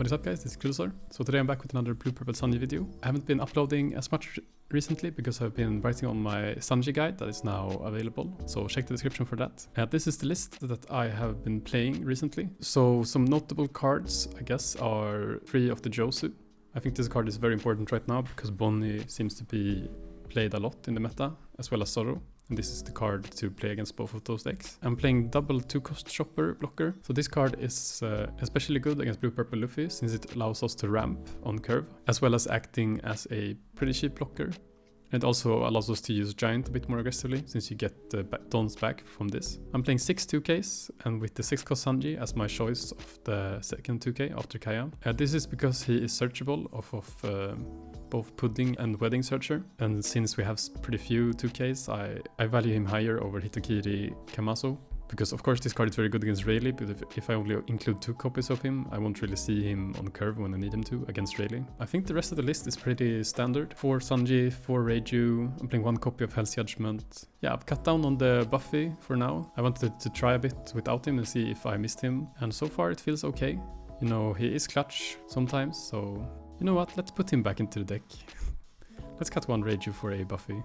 What is up guys, this is Cruiser. So today I'm back with another Blue Purple Sanji video. I haven't been uploading as much recently because I've been writing on my Sanji guide that is now available. So check the description for that. This is the list that I have been playing recently. So some notable cards, I guess, are 3 of the Josu. I think this card is very important right now because Bonnie seems to be played a lot in the meta, as well as Zoro. And this is the card to play against both of those decks. I'm playing double 2-cost shopper blocker. So this card is especially good against Blue Purple Luffy since it allows us to ramp on curve, as well as acting as a pretty cheap blocker. It also allows us to use Giant a bit more aggressively since you get the dons back from this. I'm playing 6 2Ks and with the 6-cost Sanji as my choice of the second 2K after Kaya. This is because he is searchable off of both Pudding and Wedding Searcher, and since we have pretty few 2Ks, I value him higher over Hitokiri Kamaso. Because of course this card is very good against Rayleigh, but if I only include 2 copies of him, I won't really see him on curve when I need him to against Rayleigh. I think the rest of the list is pretty standard. 4 Sanji, 4 Reiju, I'm playing 1 copy of Hell's Judgment. Yeah, I've cut down on the Buffy for now. I wanted to try a bit without him and see if I missed him, and so far it feels okay. You know, he is clutch sometimes, so you know what, let's put him back into the deck. Let's cut 1 Reiju for a Buffy.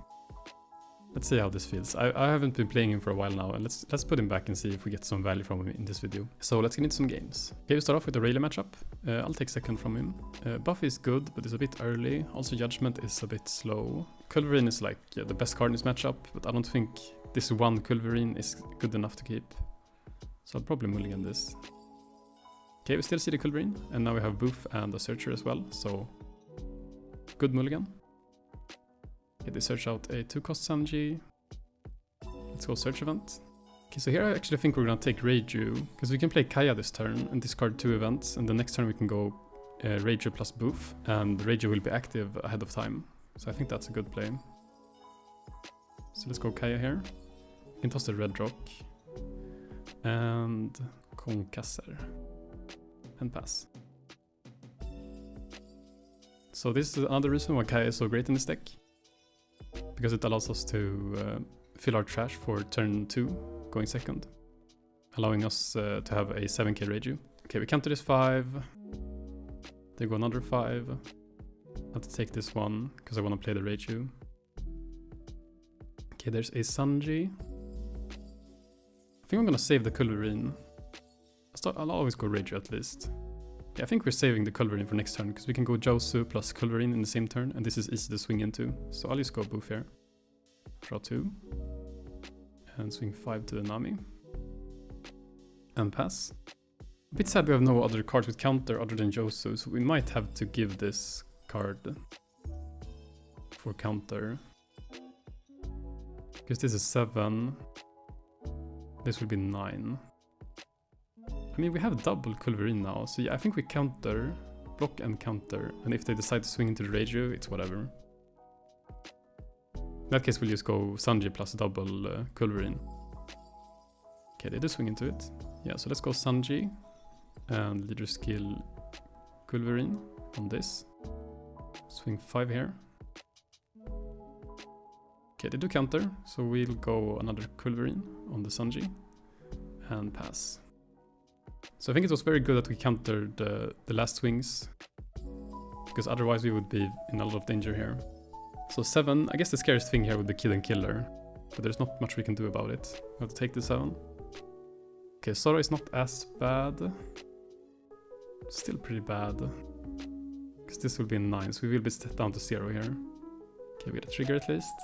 Let's see how this feels. I haven't been playing him for a while now, and let's put him back and see if we get some value from him in this video. So let's get into some games. Okay, we start off with the Rayleigh matchup. I'll take second from him. Buffy is good, but it's a bit early. Also Judgment is a bit slow. Culverin is like the best card in this matchup, but I don't think this 1 Culverin is good enough to keep. So I'll probably mulligan this. Okay, we still see the Culverin, and now we have Booth and a Searcher as well, so good mulligan. Okay, they search out a 2-cost Sanji. Let's go search event. Okay, so here I actually think we're gonna take Reiju, because we can play Kaya this turn and discard 2 events, and the next turn we can go Reiju plus Booth, and Reiju will be active ahead of time. So I think that's a good play. So let's go Kaya here. We can toss the Red Rock. And Konkasser. And pass. So this is another reason why Kaya is so great in this deck. Because it allows us to fill our trash for turn 2, going second. Allowing us to have a 7k Reiju. Okay, we counter this 5. They go another 5. I have to take this one, because I want to play the Reiju. Okay, there's a Sanji. I think I'm gonna save the Culverin. I'll always go Reiju at least. Yeah, I think we're saving the Culverin for next turn, because we can go Josu plus Culverin in the same turn, and this is easy to swing into. So I'll just go Booth here. Draw 2. And swing 5 to the Nami. And pass. A bit sad we have no other cards with counter other than Josu, so we might have to give this card for counter. Because this is 7. This will be 9. I mean, we have double Culverin now, so yeah, I think we counter, block and counter, and if they decide to swing into the Reiju, it's whatever. In that case, we'll just go Sanji plus double Culverin. Okay, they do swing into it. Yeah, so let's go Sanji and leader skill Culverin on this. Swing 5 here. Okay, they do counter, so we'll go another Culverin on the Sanji and pass. So I think it was very good that we countered the last swings, because otherwise we would be in a lot of danger here. So 7, I guess the scariest thing here would be Kill and Killer, but there's not much we can do about it. We have to take the 7. Okay, Zoro is not as bad. Still pretty bad, because this will be a 9, so we will be set down to 0 here. Okay, we get a trigger at least.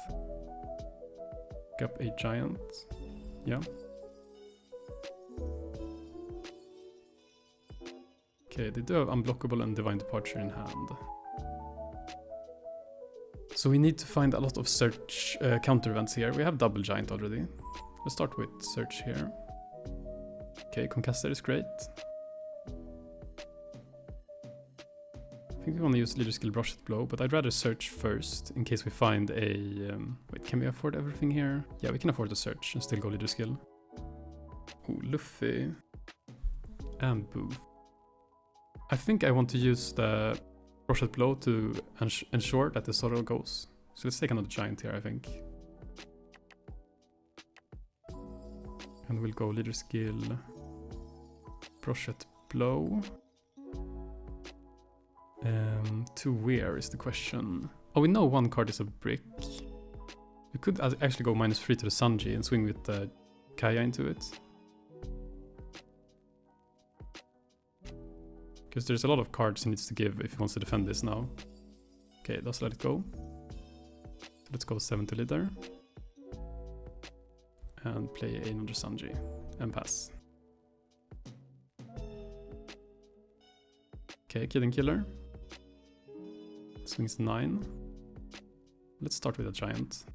Pick up a Giant. Yeah. Okay, they do have Unblockable and Divine Departure in hand. So we need to find a lot of search counter events here. We have double Giant already. Let's start with search here. Okay, Concaster is great. I think we want to use leader skill Brush Blow, but I'd rather search first in case we find a... wait, can we afford everything here? Yeah, we can afford to search and still go leader skill. Ooh, Luffy. And Booth. I think I want to use the Crochet Blow to ensure that the Zoro goes. So let's take another Giant here, I think. And we'll go leader skill, Crochet Blow. To where is the question? Oh, we know one card is a brick. We could actually go -3 to the Sanji and swing with the Kaya into it. Because there's a lot of cards he needs to give if he wants to defend this now. Okay, let's let it go. So let's go 7 to leader. And play another Sanji. And pass. Okay, Kid and Killer. Swings 9. Let's start with a giant.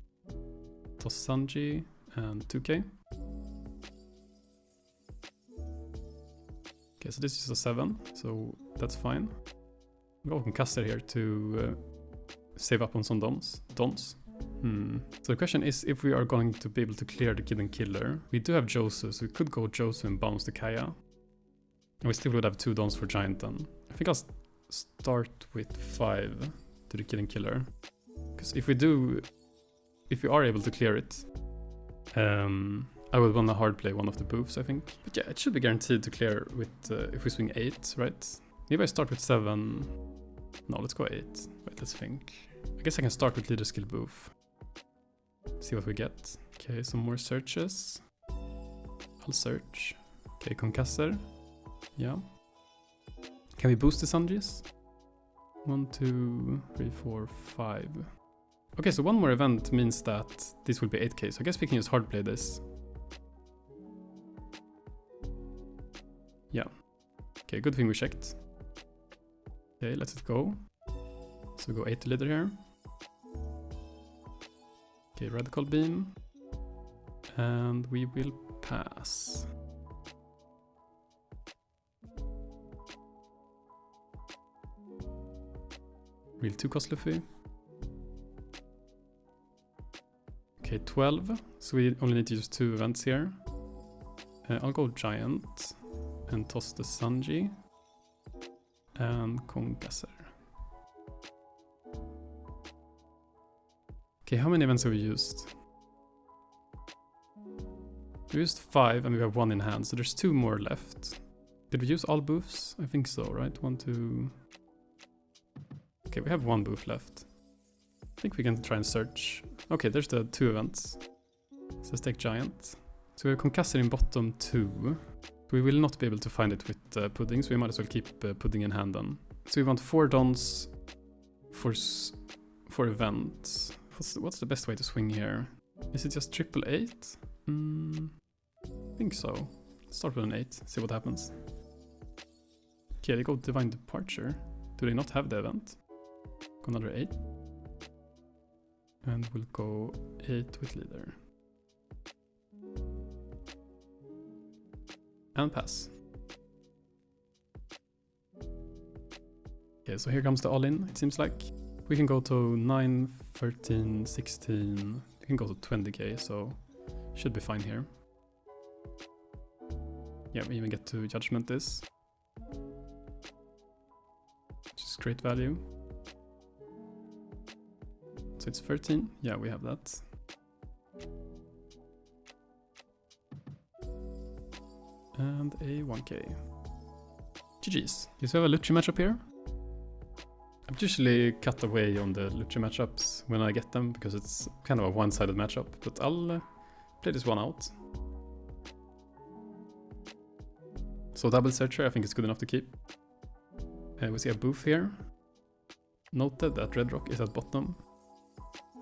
Toss Sanji and 2k. Okay, so this is a 7, so that's fine. We'll go Concaster here to save up on some dons. So the question is if we are going to be able to clear the Kid and Killer. We do have Josu, so we could go Josu and bounce the Kaya. And we still would have 2 dons for giant then. I think I'll start with 5 to the Kid and Killer. Because if we are able to clear it, I would want to hard play one of the boofs, I think. But yeah, it should be guaranteed to clear with if we swing 8, right? Maybe I start with 7. No, let's go 8. Wait, let's think. I guess I can start with leader skill boof. See what we get. Okay, some more searches. I'll search. Okay, Concaster. Yeah. Can we boost the Sanjis? 1, 2, 3, 4, 5. Okay, so one more event means that this will be 8k, so I guess we can just hard play this. Yeah. Okay, good thing we checked. Okay, let's it go. So we go 8 to leader here. Okay, radical beam. And we will pass. Real 2 cost Luffy. Okay, 12. So we only need to use 2 events here. I'll go giant and toss the Sanji and Concaster. Okay, how many events have we used? We used 5 and we have 1 in hand, so there's 2 more left. Did we use all boofs? I think so, right? 1, 2... Okay, we have 1 boof left. I think we can try and search. Okay, there's the 2 events. So let's take giant. So we have Concaster in bottom 2. We will not be able to find it with pudding, so we might as well keep pudding in hand then. So we want 4 dons for events. What's the best way to swing here? Is it just 888? I think so. Let's start with an 8, see what happens. Okay, they go Divine Departure. Do they not have the event? Go another 8. And we'll go 8 with leader. And pass. Okay, so here comes the all-in, it seems like. We can go to 9, 13, 16. We can go to 20k, so should be fine here. Yeah, we even get to judgment this. Which is great value. So it's 13. Yeah, we have that. And a 1k. GG's. Yes, we have a Lucci matchup here. I usually cut away on the Lucci matchups when I get them because it's kind of a one-sided matchup, but I'll play this one out. So double searcher, I think it's good enough to keep. We see a boof here. Noted that red rock is at bottom.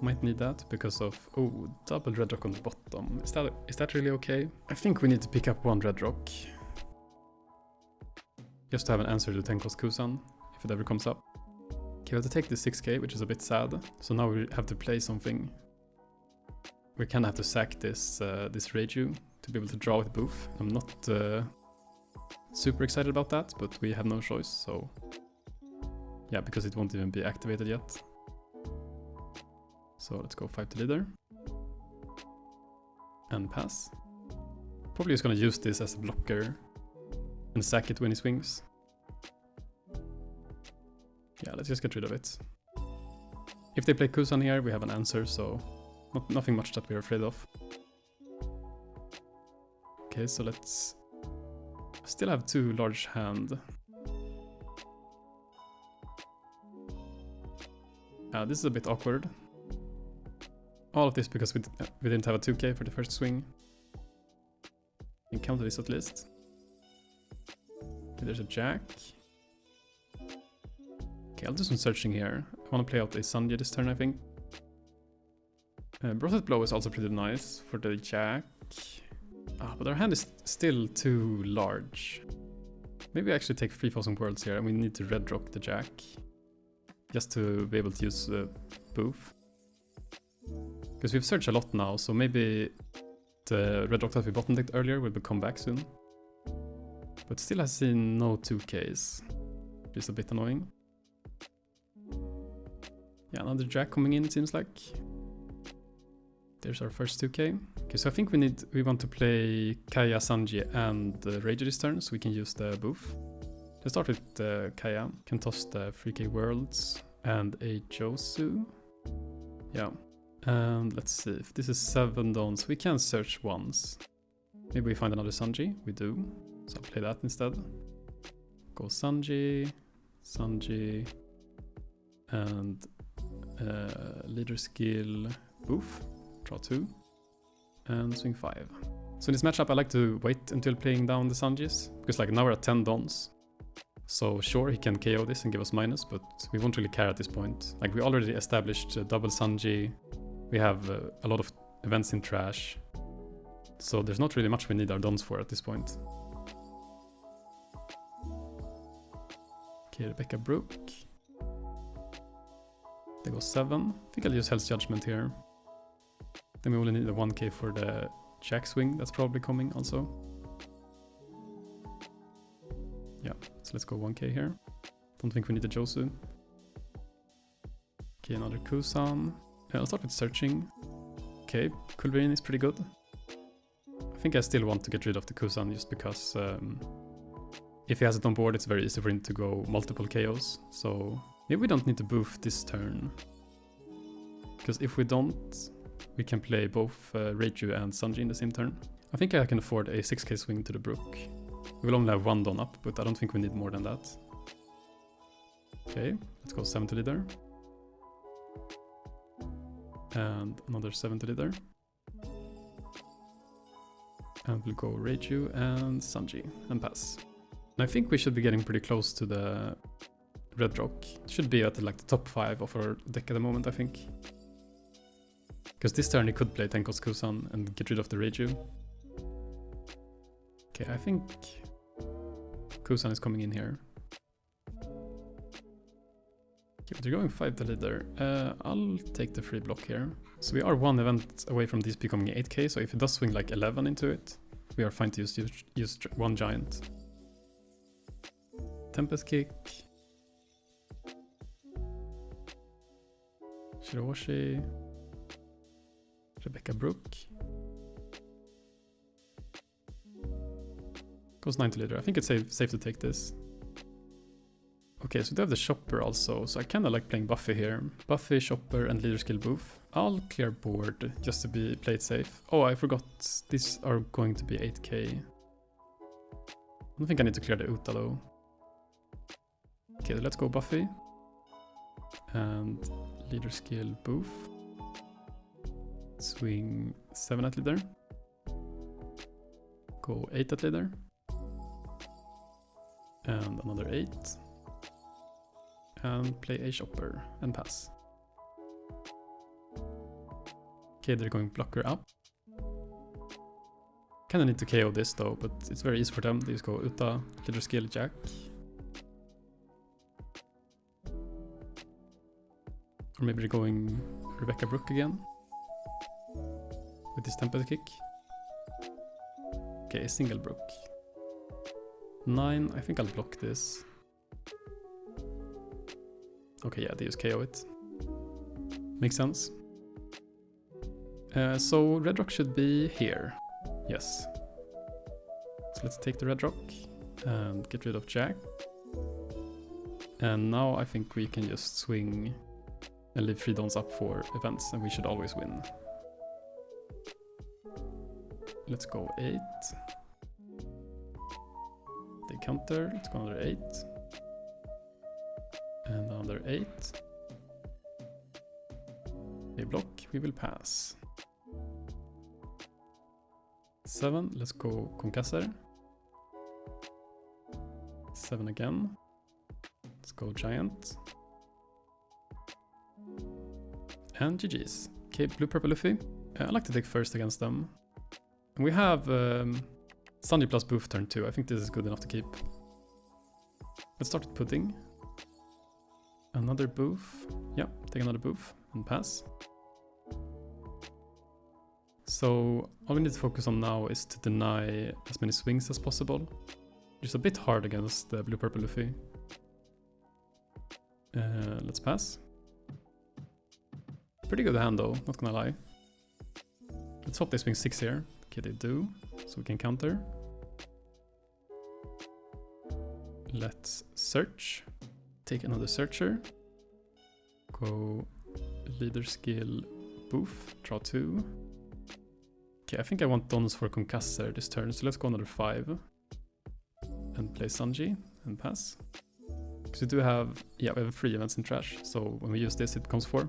Might need that because of, oh, double red rock on the bottom. Is that really okay? I think we need to pick up 1 red rock. Just to have an answer to 10 cost Kusan, if it ever comes up. Okay, we have to take the 6k, which is a bit sad. So now we have to play something. We kind of have to sack this Reiju to be able to draw with boof. I'm not super excited about that, but we have no choice, so... Yeah, because it won't even be activated yet. So let's go 5 to leader. And pass. Probably just gonna use this as a blocker and sack it when he swings. Yeah, let's just get rid of it. If they play Kusan here, we have an answer, so nothing much that we're afraid of. Okay, so let's still have 2 large hand. This is a bit awkward. All of this because we didn't have a 2k for the first swing. Encounter this at least. Okay, there's a jack. Okay, I'll do some searching here. I want to play out a Sanji this turn, I think. Broadside Blow is also pretty nice for the jack. But our hand is still too large. Maybe I actually take 3000 worlds here and we need to red rock the jack. Just to be able to use Boof. Because we've searched a lot now, so maybe the red rock that we bottom decked earlier will come back soon. But still has seen no 2Ks, which is a bit annoying. Yeah, another jack coming in, it seems like. There's our first 2k. Okay, so I think we want to play Kaya, Sanji and Rayleigh this turn, so we can use the Boof. Let's start with Kaya. Can toss the 3k worlds and a Josu. Yeah. And let's see, if this is 7 dons, we can search once. Maybe we find another Sanji. We do. So I'll play that instead. Go Sanji, Sanji, and leader skill Boof. Draw 2. And swing 5. So in this matchup I like to wait until playing down the Sanjis. Because like now we're at 10 dons. So sure, he can KO this and give us minus, but we won't really care at this point. Like we already established double Sanji. We have a lot of events in trash. So there's not really much we need our dons for at this point. Okay, Rebecca Brook. They go 7. I think I'll use Hell's Judgment here. Then we only need a 1k for the jack swing, that's probably coming also. Yeah, so let's go 1k here. Don't think we need a Josu. Okay, another Kusan. I'll start with searching. Okay, Kulverin is pretty good. I think I still want to get rid of the Kusan just because if he has it on board, it's very easy for him to go multiple KOs. So maybe we don't need to boof this turn. Because if we don't, we can play both Rayleigh and Sanji in the same turn. I think I can afford a 6k swing to the Brook. We will only have 1 don up, but I don't think we need more than that. Okay, let's go 7 to leader. And another 7 to leader. And we'll go Rayleigh and Sanji and pass. And I think we should be getting pretty close to the red rock. It should be at like the top 5 of our deck at the moment, I think. Because this turn he could play Tenko's Kusan and get rid of the Rayleigh. Okay, I think Kusan is coming in here. Okay, but they're going 5 to leader. I'll take the free block here. So we are 1 event away from these becoming 8k, so if it does swing like 11 into it, we are fine to use 1 giant. Tempest Kick. Shirawashi. Rebecca Brook. Goes 9 to leader. I think it's safe to take this. Okay, so they have the Shopper also, so I kinda like playing Buffy here. Buffy, Shopper, and leader skill Boof. I'll clear board just to play it safe. Oh, I forgot. These are going to be 8k. I don't think I need to clear the Uta though. Okay, let's go Buffy. And leader skill Boof. Swing 7 at leader. Go 8 at leader. And another 8. And play a Shopper and pass. Okay, they're going blocker up. Kinda need to KO this though, but it's very easy for them. They just go Uta, leader skill, Jack. Or maybe they're going Rebecca Brook again. With this Tempest Kick. Okay, single Brook. 9, I think I'll block this. Okay, yeah, they just KO it. Makes sense. So red rock should be here. Yes. So let's take the red rock and get rid of Jack. And now I think we can just swing and leave 3 dons up for events, and we should always win. Let's go 8. They counter, let's go another 8. And another 8. A block, we will pass. 7, let's go Concassor. 7 again. Let's go Giant. And GG's. Okay, blue purple Luffy. I like to take first against them. And we have Sanji plus boof turn 2. I think this is good enough to keep. Let's start with pudding. Another boof. Yeah, take another boof and pass. So all we need to focus on now is to deny as many swings as possible. Which is a bit hard against the blue purple Luffy. Let's pass. Pretty good hand though, not gonna lie. Let's hope they swing 6 here. Okay, they do, so we can counter. Let's search. Take another searcher. Go leader skill boof, draw 2. Okay, I think I want Dons for Concassor this turn, so let's go another 5. And play Sanji and pass. Because we do have, yeah, we have 3 events in trash, so when we use this it becomes 4.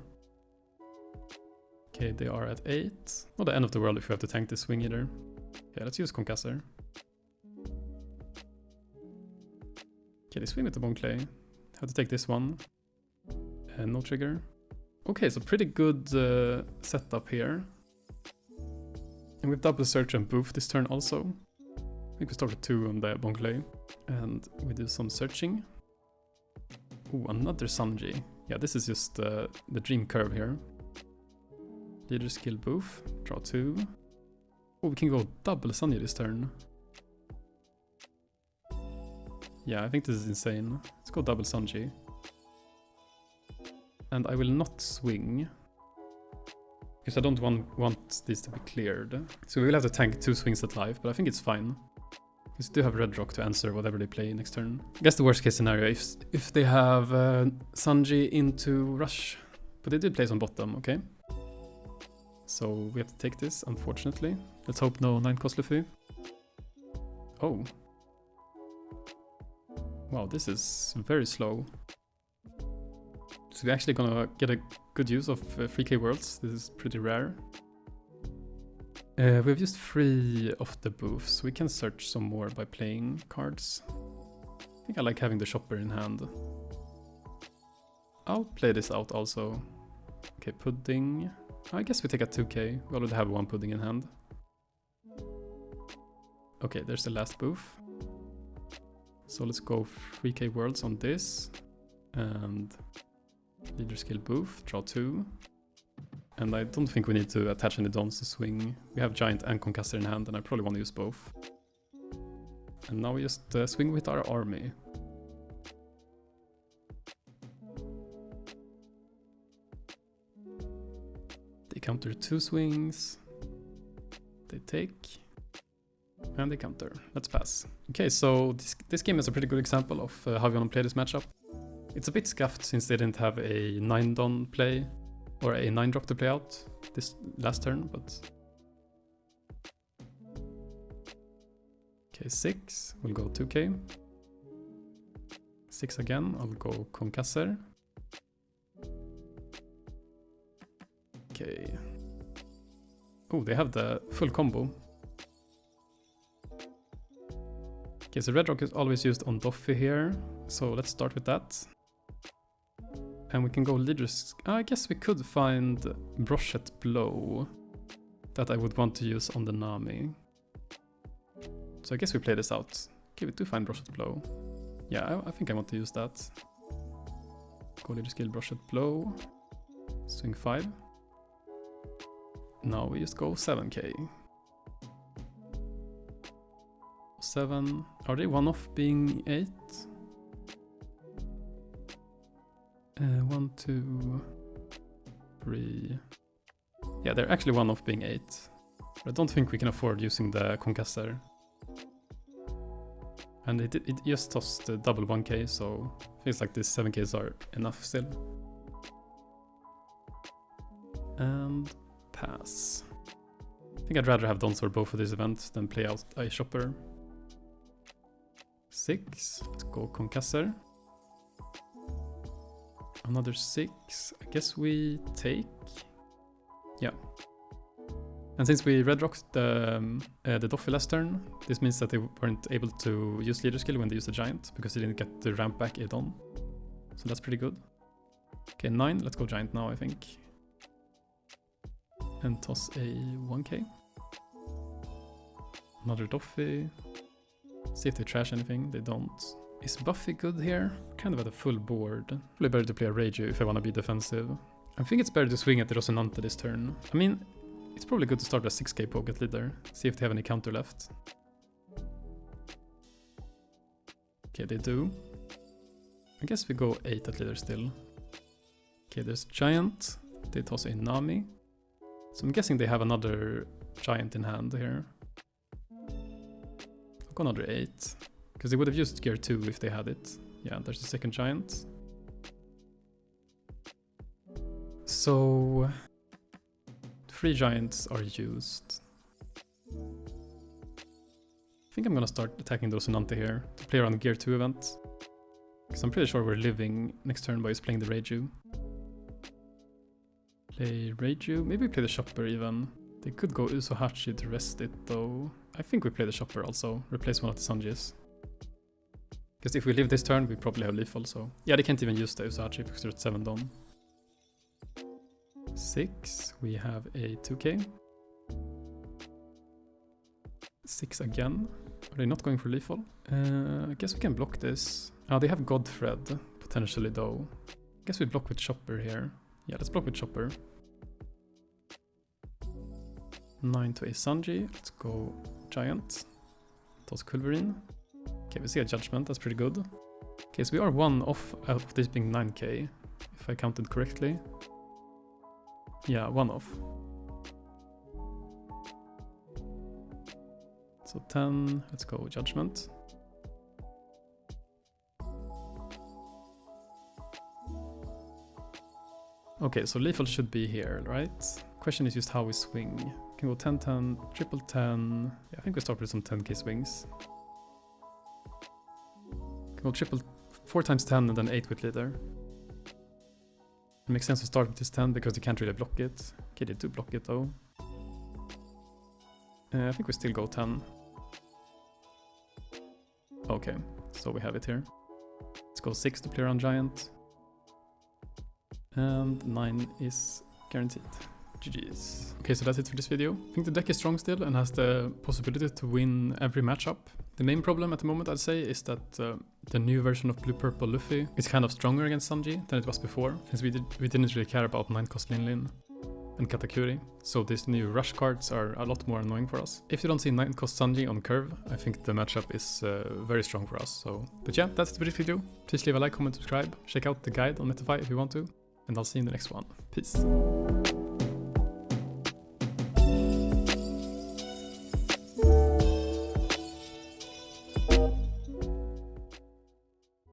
Okay, they are at 8. Not the end of the world if you have to tank this swing either. Okay, let's use Concassor. Okay, they swing with the Bone Clay. Have to take this one. And no trigger. Okay, so pretty good setup here. And we've double search and boof this turn also. I think we start with 2 on the Bone Clay. And we do some searching. Ooh, another Sanji. Yeah, this is just the dream curve here. Leader skill boof, draw 2. Oh, we can go double Sanji this turn. Yeah, I think this is insane. Let's go double Sanji. And I will not swing. Because I don't want these to be cleared. So we will have to tank 2 swings at life, but I think it's fine. Because we do have Red Rock to answer whatever they play next turn. I guess the worst case scenario if they have Sanji into Rush. But they did play some bottom, okay? So we have to take this, unfortunately. Let's hope no 9 cost Luffy. Oh. Wow, this is very slow. So we're actually gonna get a good use of 3k worlds. This is pretty rare. We've used 3 of the boofs. We can search some more by playing cards. I think I like having the shopper in hand. I'll play this out also. Okay, pudding. I guess we take a 2k. We already have 1 pudding in hand. Okay, there's the last boof. So let's go 3k worlds on this. And leader skill boof, draw 2. And I don't think we need to attach any dons to swing. We have Giant and Concassor in hand, and I probably want to use both. And now we just swing with our army. They counter 2 swings. They take. And they counter. Let's pass. Okay, so this game is a pretty good example of how we want to play this matchup. It's a bit scuffed since they didn't have a 9 don play. Or a 9 drop to play out this last turn, but... Okay, 6. We'll go 2k. 6 again. I'll go Concassor. Okay. Oh, they have the full combo. Okay, so Red Rock is always used on Luffy here. So let's start with that. And we can go leaders. I guess we could find Brochet Blow that I would want to use on the Nami. So I guess we play this out. Okay, we do find Brochet Blow. Yeah, I think I want to use that. Go leader skill Brochet Blow. Swing 5. Now we just go 7k. 7. Are they one off being 8? 1, 2, 3. Yeah, they're actually one off being 8. But I don't think we can afford using the Concassor. And it just tossed double 1k, so it feels like these 7ks are enough still. And pass. I think I'd rather have dons for both of these events than play out a shopper. 6. Let's go Concassor. Another 6. I guess we take. Yeah. And since we red rocked the Doffy last turn, this means that they weren't able to use leader skill when they used the giant, because they didn't get the ramp back add-on. So that's pretty good. Okay, 9, let's go giant now, I think. And toss a 1k. Another Doffy. See if they trash anything, they don't. Is Buffy good here? Kind of at a full board. Probably better to play a Rage if I want to be defensive. I think it's better to swing at the Rosinante this turn. I mean, it's probably good to start with a 6k poke at leader. See if they have any counter left. Okay, they do. I guess we go 8 at leader still. Okay, there's giant. They toss a Nami. So I'm guessing they have another giant in hand here. I'll go another 8. Because they would have used gear 2 if they had it. Yeah, there's the second giant. So 3 giants are used. I think I'm gonna start attacking those Rosinante here to play around the gear 2 event. Because I'm pretty sure we're living next turn by just playing the Reiju. Play Reiju, maybe play the Chopper even. They could go Usohachi to rest it though. I think we play the Chopper also, replace one of the Sanjis. Because if we live this turn, we probably have lethal, so... Yeah, they can't even use the Usohachi because they're at 7 done. 6, we have a 2k. 6 again. Are they not going for lethal? I guess we can block this. Oh, they have Godfred, potentially though. I guess we block with Chopper here. Yeah, let's block with Chopper. 9 to a Sanji. Let's go Giant. Toss Culverin. Okay, we see a Judgment, that's pretty good. Okay, so we are 1 off out of this being 9k, if I counted correctly. Yeah, 1 off. So 10, let's go Judgment. Okay, so lethal should be here, right? Question is just how we swing. Can go 10, 10, triple 10. Yeah, I think we start with some 10k swings. Can go triple 4 times 10 and then 8 with leader. It makes sense to start with this 10 because they can't really block it. Okay, they do block it though. I think we still go 10. Okay, so we have it here. Let's go 6 to play around Giant. And 9 is guaranteed. GG's. Okay, so that's it for this video. I think the deck is strong still and has the possibility to win every matchup. The main problem at the moment, I'd say, is that the new version of Blue-Purple Luffy is kind of stronger against Sanji than it was before, since we didn't really care about 9-cost Lin and Katakuri. So these new rush cards are a lot more annoying for us. If you don't see 9-cost Sanji on curve, I think the matchup is very strong for us. So, but yeah, that's it for this video. Please leave a like, comment, subscribe. Check out the guide on Metify if you want to. And I'll see you in the next one. Peace.